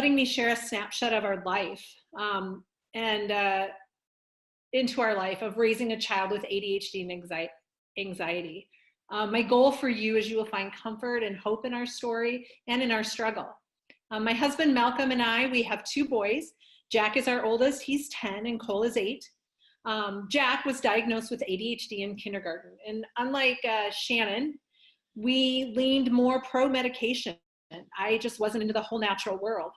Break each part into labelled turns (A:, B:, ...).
A: letting me share a snapshot of our life and into our life of raising a child with ADHD and anxiety. My goal for you is you will find comfort and hope in our story and in our struggle. My husband Malcolm and I, we have 2 boys. Jack is our oldest, he's 10, and Cole is 8. Jack was diagnosed with ADHD in kindergarten, and unlike Shannon, we leaned more pro-medication. I just wasn't into the whole natural world.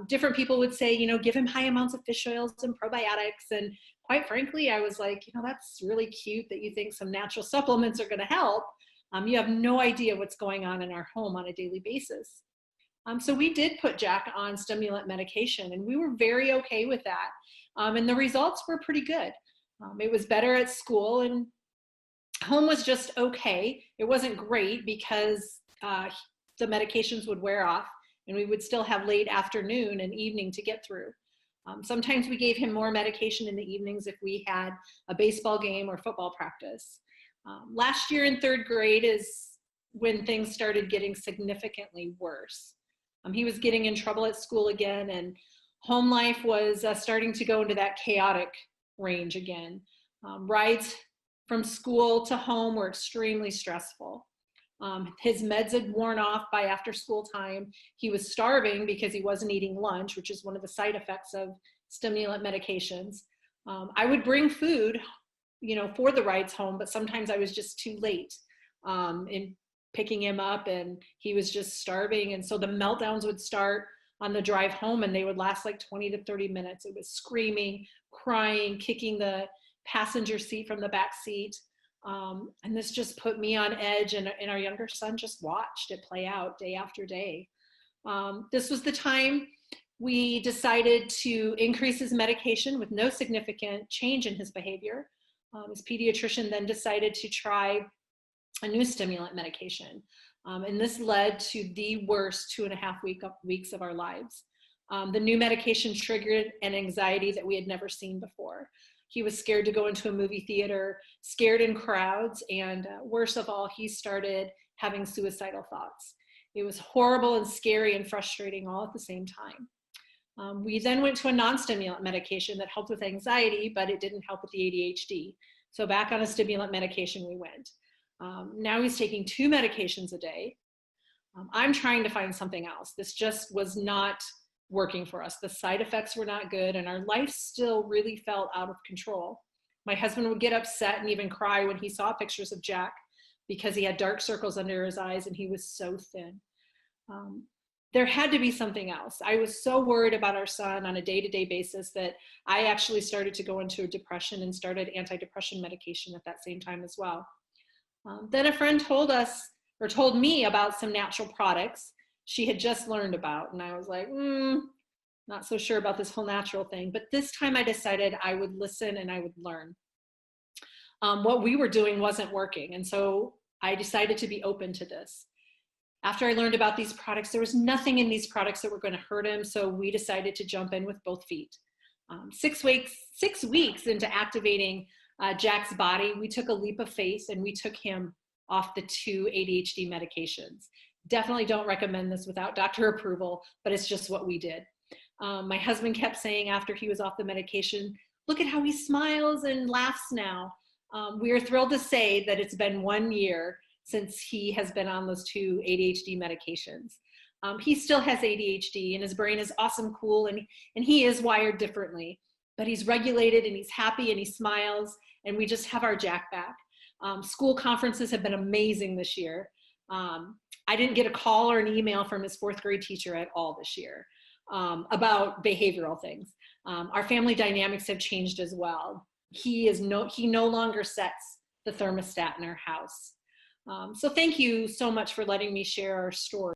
A: Different people would say, give him high amounts of fish oils and probiotics, and quite frankly, I was like, that's really cute that you think some natural supplements are going to help. You have no idea what's going on in our home on a daily basis. So we did put Jack on stimulant medication, and we were very okay with that. And the results were pretty good. It was better at school, and home was just okay. It wasn't great because the medications would wear off, and we would still have late afternoon and evening to get through. Sometimes we gave him more medication in the evenings if we had a baseball game or football practice. Last year in 3rd grade is when things started getting significantly worse. He was getting in trouble at school again, and home life was starting to go into that chaotic range again. Rides from school to home were extremely stressful. His meds had worn off by after school time. He was starving because he wasn't eating lunch, which is one of the side effects of stimulant medications. I would bring food, for the rides home, but sometimes I was just too late in picking him up, and he was just starving. And so the meltdowns would start on the drive home, and they would last like 20 to 30 minutes. It was screaming, crying, kicking the passenger seat from the back seat. And this just put me on edge, and our younger son just watched it play out day after day. This was the time we decided to increase his medication with no significant change in his behavior. His pediatrician then decided to try a new stimulant medication. And this led to the worst 2.5 weeks of our lives. The new medication triggered an anxiety that we had never seen before. He was scared to go into a movie theater, scared in crowds, and worst of all, he started having suicidal thoughts. It was horrible and scary and frustrating all at the same time. We then went to a non-stimulant medication that helped with anxiety, but it didn't help with the ADHD. So back on a stimulant medication we went. Now he's taking 2 medications a day. I'm trying to find something else. This just was not working for us. The side effects were not good, and our life still really felt out of control. My husband would get upset and even cry when he saw pictures of Jack because he had dark circles under his eyes and he was so thin. There had to be something else. I was so worried about our son on a day-to-day basis that I actually started to go into a depression and started antidepressant medication at that same time as well. Then a friend told me about some natural products she had just learned about, and I was like, not so sure about this whole natural thing. But this time I decided I would listen and I would learn. What we were doing wasn't working, and so I decided to be open to this. After I learned about these products, there was nothing in these products that were going to hurt him, so we decided to jump in with both feet. 6 weeks into activating Jack's body, we took a leap of faith and we took him off the 2 ADHD medications. Definitely don't recommend this without doctor approval, but it's just what we did. My husband kept saying after he was off the medication, look at how he smiles and laughs now. We are thrilled to say that it's been 1 year since he has been on those 2 ADHD medications. He still has ADHD and his brain is awesome cool, and he is wired differently, but he's regulated and he's happy and he smiles, and we just have our Jack back. School conferences have been amazing this year. I didn't get a call or an email from his 4th grade teacher at all this year about behavioral things. Our family dynamics have changed as well. He no longer sets the thermostat in our house. So thank you so much for letting me share our story.